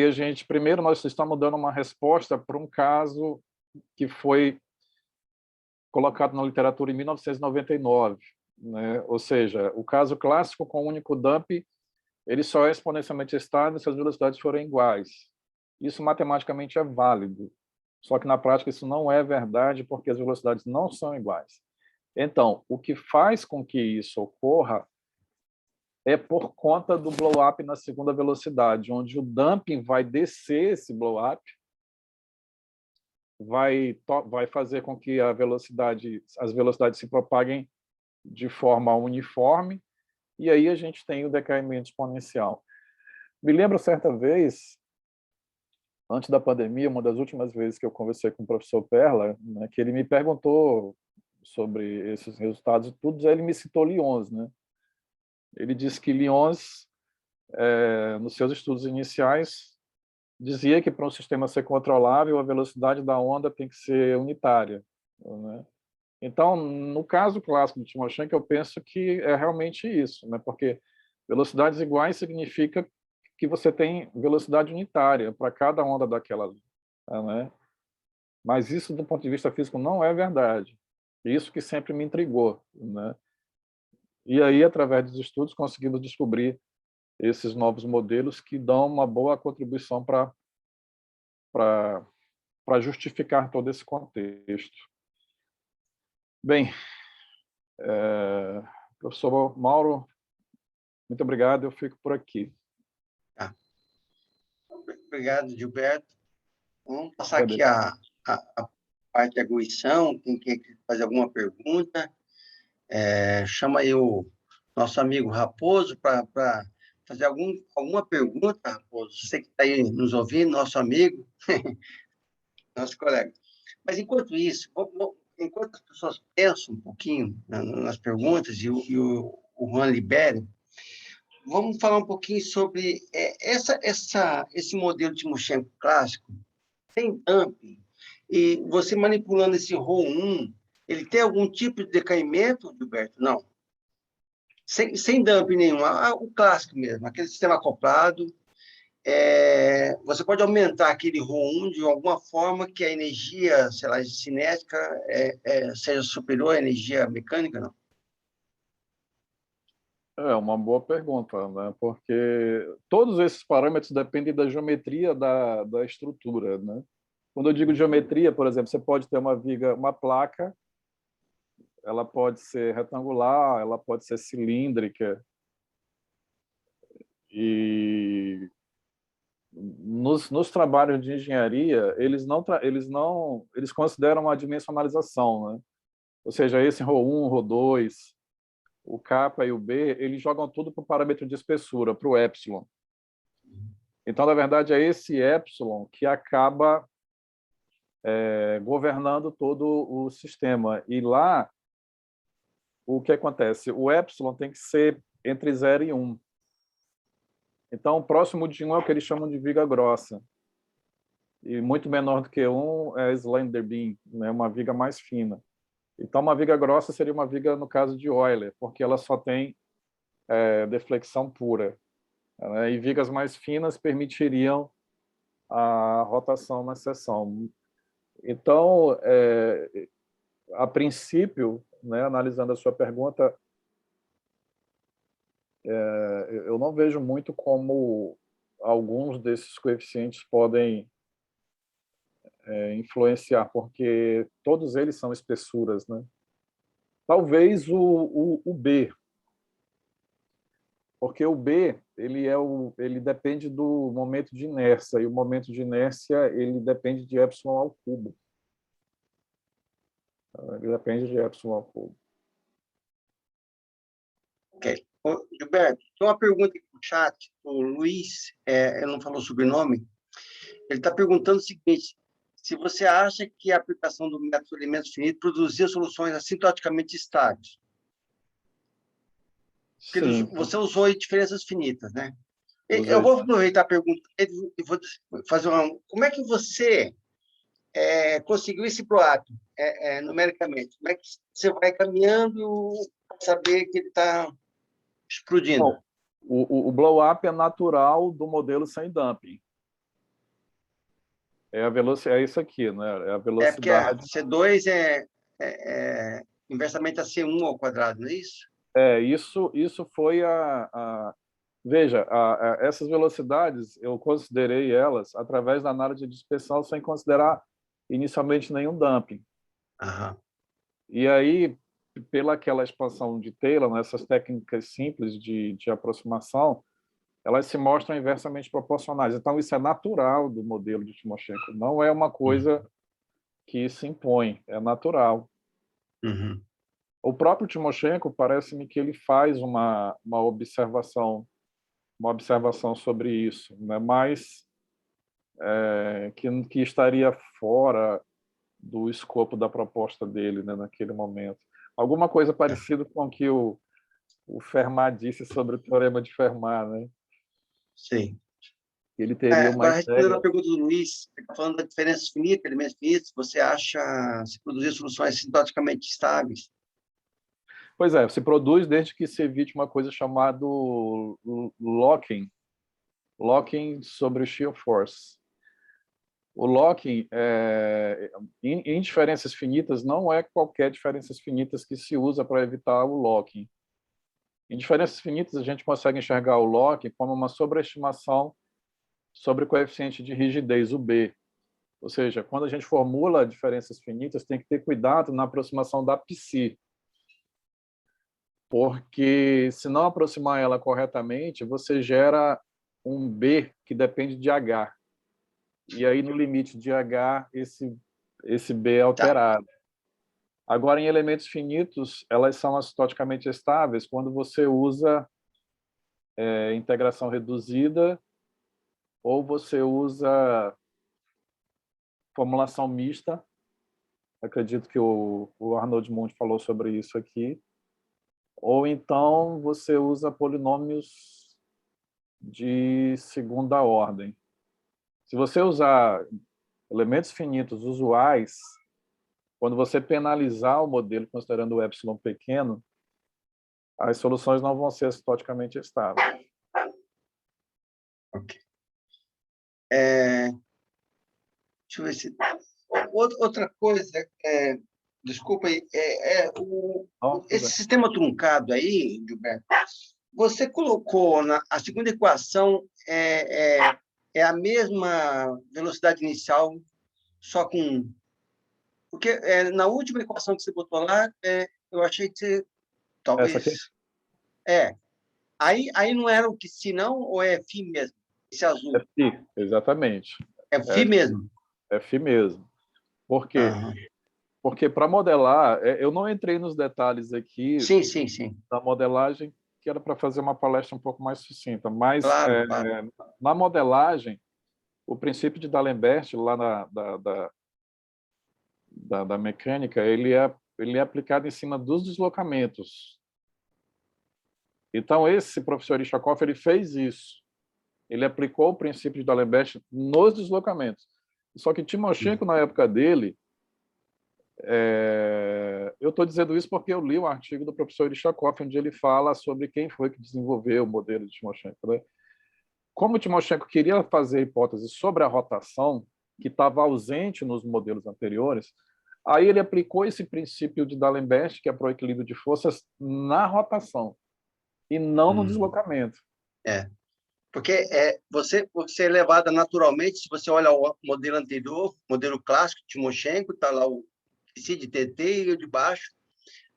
[SPEAKER 3] primeiro nós estamos dando uma resposta para um caso que foi colocado na literatura em 1999, né? Ou seja, o caso clássico com o único dump, ele só é exponencialmente estável se as velocidades forem iguais. Isso matematicamente é válido, só que na prática isso não é verdade, porque as velocidades não são iguais. Então, o que faz com que isso ocorra é por conta do blow-up na segunda velocidade, onde o dumping vai descer esse blow-up, vai fazer com que as velocidades se propaguem de forma uniforme, e aí a gente tem o decaimento exponencial. Me lembro certa vez, antes da pandemia, uma das últimas vezes que eu conversei com o professor Perla, né, que ele me perguntou sobre esses resultados e tudo, ele me citou Lyons, né? Ele disse que Lyons, nos seus estudos iniciais, dizia que para um sistema ser controlável, a velocidade da onda tem que ser unitária, né? Então, no caso clássico de Timoshenko, eu penso que é realmente isso, né? Porque velocidades iguais significa que você tem velocidade unitária para cada onda daquela, né? Mas isso, do ponto de vista físico, não é verdade. Isso que sempre me intrigou, né? E aí, através dos estudos, conseguimos descobrir esses novos modelos que dão uma boa contribuição para justificar todo esse contexto. Bem, professor Mauro, muito obrigado, eu fico por aqui.
[SPEAKER 2] Tá. Obrigado, Gilberto. Vamos passar aqui a parte de arguição. Quem quer fazer alguma pergunta, chama aí o nosso amigo Raposo para fazer alguma pergunta, Raposo. Você que está aí nos ouvindo, nosso amigo, nosso colega. Mas, enquanto isso, enquanto as pessoas pensam um pouquinho nas perguntas e o Juan libere, vamos falar um pouquinho sobre esse modelo de Timoshenko clássico, sem dumping, e você manipulando esse ρ1, ele tem algum tipo de decaimento, Gilberto? Não. Sem dumping nenhum, o clássico mesmo, aquele sistema acoplado. Você pode aumentar aquele ρ1 de alguma forma que a energia, sei lá, cinética seja superior à energia mecânica, não?
[SPEAKER 3] É uma boa pergunta, né? Porque todos esses parâmetros dependem da geometria da estrutura, né? Quando eu digo geometria, por exemplo, você pode ter uma viga, uma placa, ela pode ser retangular, ela pode ser cilíndrica, e nos trabalhos de engenharia, eles consideram a dimensionalização, né? Ou seja, esse ρ1, ρ2, o kappa e o b, eles jogam tudo para o parâmetro de espessura, para o epsilon. Então, na verdade, é esse epsilon que acaba governando todo o sistema. E lá, o que acontece? O epsilon tem que ser entre 0 e 1. Então, o próximo de 1 é o que eles chamam de viga grossa. e muito menor do que 1 é slender beam, né, uma viga mais fina. Então, uma viga grossa seria uma viga, no caso de Euler, porque ela só tem deflexão pura, né, e vigas mais finas permitiriam a rotação na seção. Então, a princípio, né, analisando a sua pergunta, eu não vejo muito como alguns desses coeficientes podem influenciar, porque todos eles são espessuras, né? Talvez o B, porque o B ele depende do momento de inércia, e o momento de inércia ele depende de epsilon ao cubo. Ele depende de epsilon ao cubo.
[SPEAKER 2] Ok. Ô, Gilberto, tem uma pergunta aqui no chat. O Luiz, ele não falou o sobrenome, ele está perguntando o seguinte: se você acha que a aplicação do método de elementos finitos produzia soluções assintoticamente estáveis? Porque
[SPEAKER 3] Sim.
[SPEAKER 2] você usou aí diferenças finitas, né?
[SPEAKER 3] Usei.
[SPEAKER 2] Eu vou aproveitar a pergunta e vou fazer uma... Como é que você conseguiu esse PROAP numericamente? Como é que você vai caminhando para saber que ele está explodindo?
[SPEAKER 3] Bom, o blow-up é natural do modelo sem dumping. É a velocidade, é isso aqui, né? É a
[SPEAKER 2] Porque a
[SPEAKER 3] velocidade.
[SPEAKER 2] C2 é inversamente a C1 ao quadrado, não é isso?
[SPEAKER 3] Isso foi veja, essas velocidades, eu considerei elas através da análise de dispersão sem considerar inicialmente nenhum dumping.
[SPEAKER 2] Aham.
[SPEAKER 3] E aí, pela aquela expansão de Taylor, essas técnicas simples de aproximação, elas se mostram inversamente proporcionais. Então, isso é natural do modelo de Timoshenko, não é uma coisa que se impõe, é natural.
[SPEAKER 2] Uhum.
[SPEAKER 3] O próprio Timoshenko, parece-me que ele faz uma observação sobre isso, né? Mas que estaria fora do escopo da proposta dele, né, naquele momento. Alguma coisa parecida com o que o Fermat disse sobre o teorema de Fermat, né?
[SPEAKER 2] Sim.
[SPEAKER 3] Ele teria uma
[SPEAKER 2] Agora, respondendo
[SPEAKER 3] ideia...
[SPEAKER 2] a pergunta do Luiz, você está falando da diferença finita, elementos finitos, você acha se produzir soluções sintoticamente estáveis?
[SPEAKER 3] Pois é, se produz desde que se evite uma coisa chamada locking sobre o shear force. O locking, em diferenças finitas, não é qualquer diferenças finitas que se usa para evitar o locking. Em diferenças finitas, a gente consegue enxergar o locking como uma sobreestimação sobre o coeficiente de rigidez, o B. Ou seja, quando a gente formula diferenças finitas, tem que ter cuidado na aproximação da psi, porque se não aproximar ela corretamente, você gera um B que depende de H. E aí, no limite de H, esse B é alterado. Agora, em elementos finitos, elas são assintoticamente estáveis quando você usa integração reduzida ou você usa formulação mista. Acredito que o Arnold Mundi falou sobre isso aqui. Ou então você usa polinômios de segunda ordem. Se você usar elementos finitos usuais, quando você penalizar o modelo considerando o epsilon pequeno, as soluções não vão ser assintoticamente estáveis.
[SPEAKER 2] Ok. Deixa eu ver se... Outra coisa, desculpa aí, esse sistema truncado aí, Gilberto, você colocou a segunda equação a mesma velocidade inicial, só com... Porque na última equação que você botou lá, eu achei que você... Talvez...
[SPEAKER 3] Essa aqui?
[SPEAKER 2] Aí não era o que se não, ou é φ mesmo? Esse azul.
[SPEAKER 3] É φ, exatamente.
[SPEAKER 2] É φ mesmo?
[SPEAKER 3] É φ mesmo. Por quê?
[SPEAKER 2] Aham.
[SPEAKER 3] Porque para modelar, eu não entrei nos detalhes aqui
[SPEAKER 2] Sim.
[SPEAKER 3] da modelagem, que era para fazer uma palestra um pouco mais sucinta, mas
[SPEAKER 2] Claro.
[SPEAKER 3] na modelagem, o princípio de D'Alembert, lá da mecânica, ele é aplicado em cima dos deslocamentos. Então, esse professor Ishakoff, ele fez isso. Ele aplicou o princípio de D'Alembert nos deslocamentos. Só que Timoshenko, na época dele, eu estou dizendo isso porque eu li um artigo do professor Irishakov, onde ele fala sobre quem foi que desenvolveu o modelo de Timoshenko, né? Como Timoshenko queria fazer hipóteses sobre a rotação, que estava ausente nos modelos anteriores, aí ele aplicou esse princípio de D'Alembert, que é para o equilíbrio de forças, na rotação, e não no deslocamento.
[SPEAKER 2] Porque você é levada naturalmente, se você olha o modelo anterior, modelo clássico, Timoshenko, está lá o Cid TT e o de baixo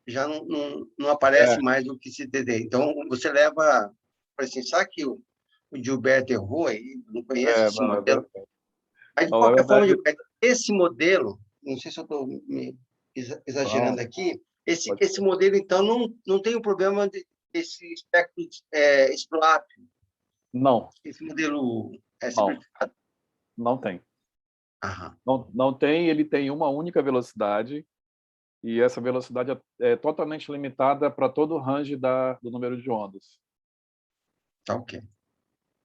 [SPEAKER 2] já não aparece mais o Cid TT. Então, você leva para pensar que o Gilberto errou aí, não conhece esse modelo. Mas, de qualquer forma, esse modelo, não sei se eu estou me exagerando aqui, esse modelo, então, não tem o problema desse espectro explorável.
[SPEAKER 3] Não.
[SPEAKER 2] Esse modelo
[SPEAKER 3] simplificado? Não tem. Não tem, ele tem uma única velocidade, e essa velocidade é totalmente limitada para todo o range do número de ondas.
[SPEAKER 2] Ok.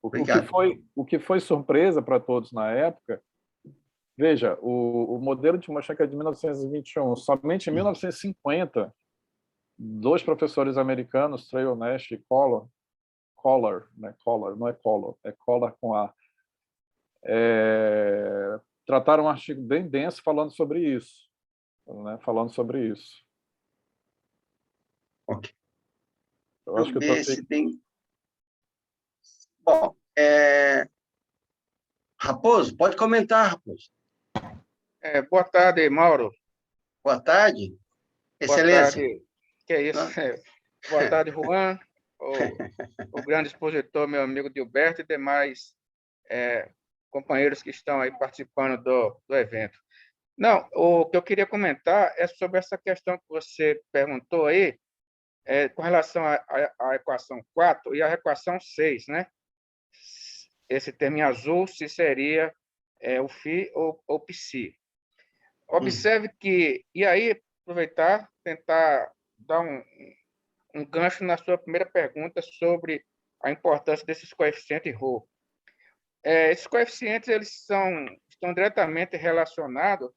[SPEAKER 3] O que foi surpresa para todos na época, veja, o modelo de Timoshenko é de 1921, somente em 1950, dois professores americanos, Trail Nash e Collor, né? Collor, não é Collor, é Collor com A, trataram um artigo bem denso falando sobre isso.
[SPEAKER 2] Ok.
[SPEAKER 3] Eu acho que eu tô
[SPEAKER 2] se tem... Bom, Raposo, pode comentar, Raposo.
[SPEAKER 4] Boa tarde, Mauro.
[SPEAKER 2] Boa tarde.
[SPEAKER 4] Excelência. Boa tarde. Que é isso? Boa tarde, Juan, o grande expositor, meu amigo Gilberto e demais companheiros que estão aí participando do evento. Não, o que eu queria comentar é sobre essa questão que você perguntou aí, com relação à equação 4 e à equação 6, né? Esse termo em azul, se seria o φ ou psi. Observe que, e aí, aproveitar, tentar dar um gancho na sua primeira pergunta sobre a importância desses coeficientes ρ. Esses coeficientes eles estão diretamente relacionados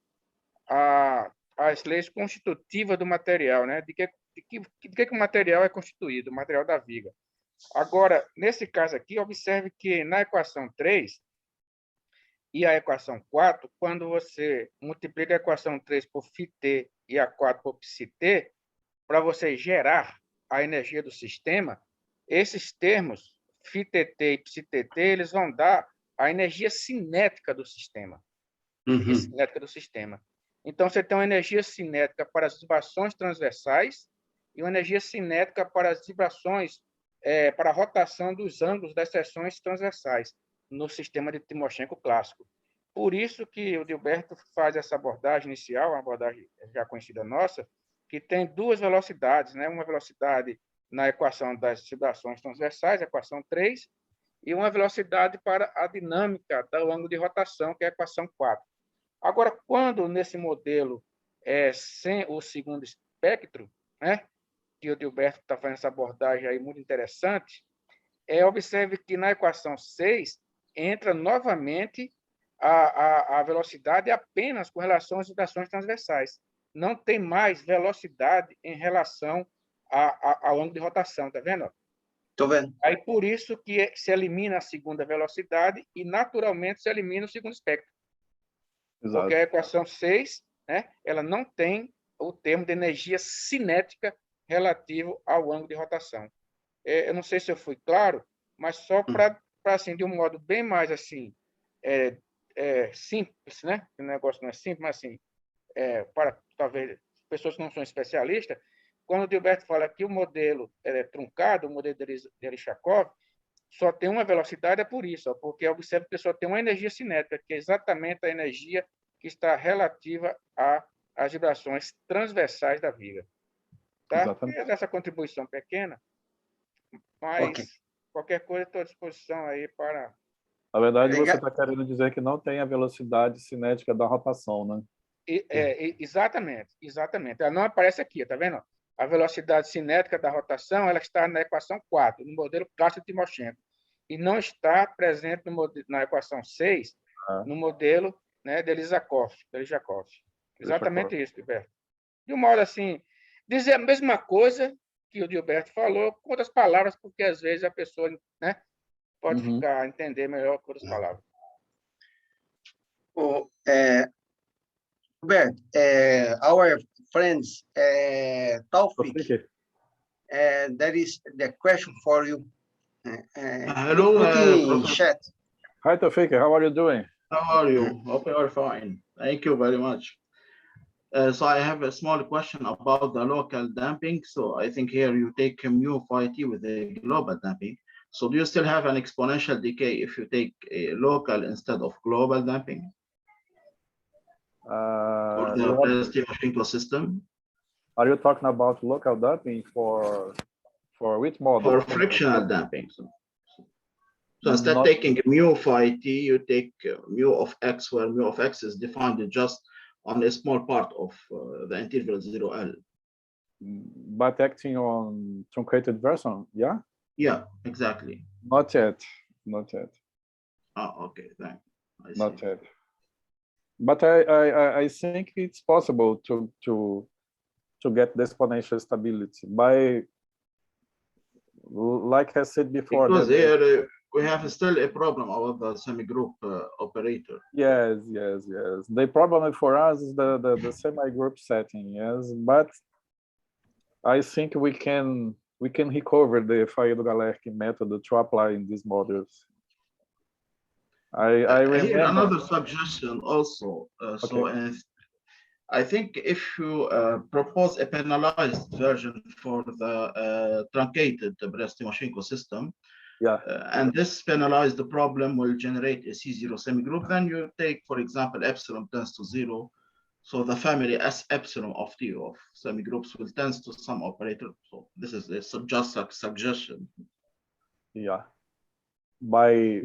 [SPEAKER 4] às leis constitutivas do material, né? De que o material é constituído, o material da viga. Agora, nesse caso aqui, observe que na equação 3 e a equação 4, quando você multiplica a equação 3 por φt e a 4 por ψt, para você gerar a energia do sistema, esses termos, φtt e ψtt, eles vão dar a energia cinética do sistema. Cinética do sistema. Então, você tem uma energia cinética para as vibrações transversais e uma energia cinética para as vibrações, para a rotação dos ângulos das seções transversais no sistema de Timoshenko clássico. Por isso que o Gilberto faz essa abordagem inicial, uma abordagem já conhecida nossa, que tem duas velocidades, né? Uma velocidade na equação das vibrações transversais, equação 3, e uma velocidade para a dinâmica do ângulo de rotação, que é a equação 4. Agora, quando nesse modelo sem o segundo espectro, né, que o Gilberto está fazendo essa abordagem aí muito interessante, observe que na equação 6 entra novamente a velocidade apenas com relação às vibrações transversais. Não tem mais velocidade em relação ao ângulo de rotação, tá vendo?
[SPEAKER 2] Estou vendo.
[SPEAKER 4] Aí por isso que se elimina a segunda velocidade e naturalmente se elimina o segundo espectro.
[SPEAKER 3] Exato.
[SPEAKER 4] Porque a equação 6, né, ela não tem o termo de energia cinética relativo ao ângulo de rotação. Eu não sei se eu fui claro, mas só para assim, de um modo bem mais assim, simples, né? O negócio não é simples, mas assim, para talvez pessoas que não são especialistas, quando o Gilberto fala que o modelo é truncado, o modelo de Irishakov, só tem uma velocidade, é por isso, porque observa que só tem uma energia cinética, que é exatamente a energia que está relativa às vibrações transversais da viga. Tá? Essa contribuição pequena, mas qualquer coisa estou à disposição aí para...
[SPEAKER 3] Na verdade, você está querendo dizer que não tem a velocidade cinética da rotação, né?
[SPEAKER 4] Exatamente. Ela não aparece aqui, tá vendo? A velocidade cinética da rotação ela está na equação 4, no modelo clássico de Timoshenko, e não está presente na equação 6, no modelo né, de Lizakoff. Exatamente isso, Gilberto. De um modo assim, dizer a mesma coisa que o Gilberto falou, com outras palavras, porque às vezes a pessoa, né, pode entender melhor com outras palavras.
[SPEAKER 2] Gilberto, our friends, Taufik, that is the question for you.
[SPEAKER 5] Hello,
[SPEAKER 2] Look in chat.
[SPEAKER 3] Hi, Taufik. How are you doing?
[SPEAKER 5] How are you? Hope you are fine. Thank you very much. So I have a small question about the local damping. So I think here you take mu phi t with the global damping. So do you still have an exponential decay if you take a local instead of global damping? For the Brest-Timoshchenko system?
[SPEAKER 3] Are you talking about local damping for which model?
[SPEAKER 5] For frictional damping. So instead of taking mu phi t, you take mu of x, where mu of x is defined just on a small part of the interval 0L.
[SPEAKER 3] But acting on truncated version, yeah?
[SPEAKER 5] Yeah, exactly.
[SPEAKER 3] Not yet.
[SPEAKER 5] Oh, okay, thanks.
[SPEAKER 3] Not yet. But I think it's possible to get the exponential stability by, like I said before.
[SPEAKER 5] Because here we have still a problem about the semi-group operator.
[SPEAKER 3] Yes. The problem for us is the semi-group setting, yes. But I think we can recover the Fayed-Galerkin method to apply in these models. I remember
[SPEAKER 5] another suggestion also. So I think if you propose a penalized version for the truncated Brest-Timoshchenko system, and this penalized problem will generate a C0 semigroup, then you take, for example, epsilon tends to 0. So the family S epsilon of T of semigroups will tend to some operator. So this is just a suggestion.
[SPEAKER 3] Yeah. By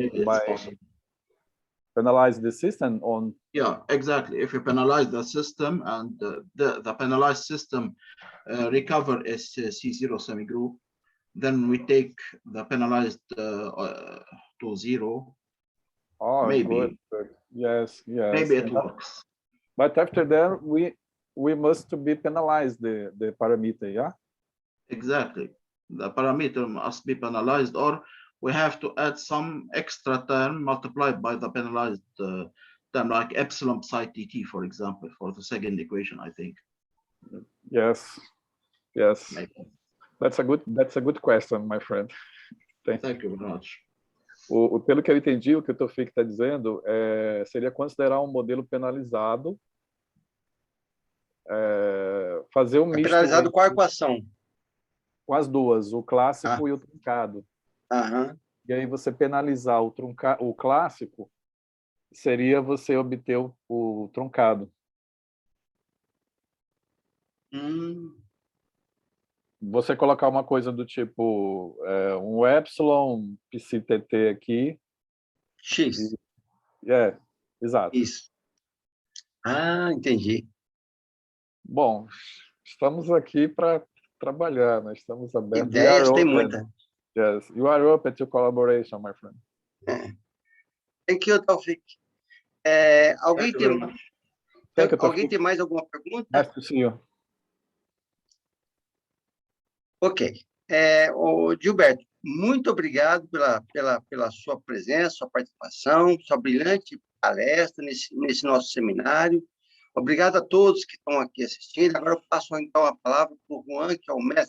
[SPEAKER 3] penalize the system on.
[SPEAKER 5] Yeah, exactly. If you penalize the system and the penalized system recover a C0 semigroup, then we take the penalized to 0.
[SPEAKER 3] Oh,
[SPEAKER 5] maybe.
[SPEAKER 3] Good. Yes.
[SPEAKER 5] Maybe it works.
[SPEAKER 3] But after that, we must be penalized the parameter, yeah?
[SPEAKER 5] Exactly. The parameter must be penalized, or we have to add some extra term multiplied by the penalized term, like epsilon psi tt, for example, for the second equation, I think.
[SPEAKER 3] Yes. Maybe. That's a good question, my friend.
[SPEAKER 5] Thank you very much.
[SPEAKER 3] Pelo que eu entendi, o que o Taufik está dizendo seria considerar um modelo penalizado, fazer um misto.
[SPEAKER 2] Penalizado com a equação?
[SPEAKER 3] Com as duas, o clássico e o truncado. E aí você penalizar o clássico seria você obter o truncado. Você colocar uma coisa do tipo um epsilon psi-tt aqui.
[SPEAKER 2] X.
[SPEAKER 3] Exato.
[SPEAKER 2] Isso. Entendi.
[SPEAKER 3] Bom, estamos aqui para trabalhar, nós estamos abertos.
[SPEAKER 2] Ideias tem muita.
[SPEAKER 3] Yes, you are open to collaboration, my friend.
[SPEAKER 2] Thank you, Taufik. Alguém tem mais alguma pergunta?
[SPEAKER 3] Nice to see you.
[SPEAKER 2] Ok. Gilberto, muito obrigado pela sua presença, sua participação, sua brilhante palestra nesse nosso seminário. Obrigado a todos que estão aqui assistindo. Agora eu passo, então, a palavra para o Juan, que é o mestre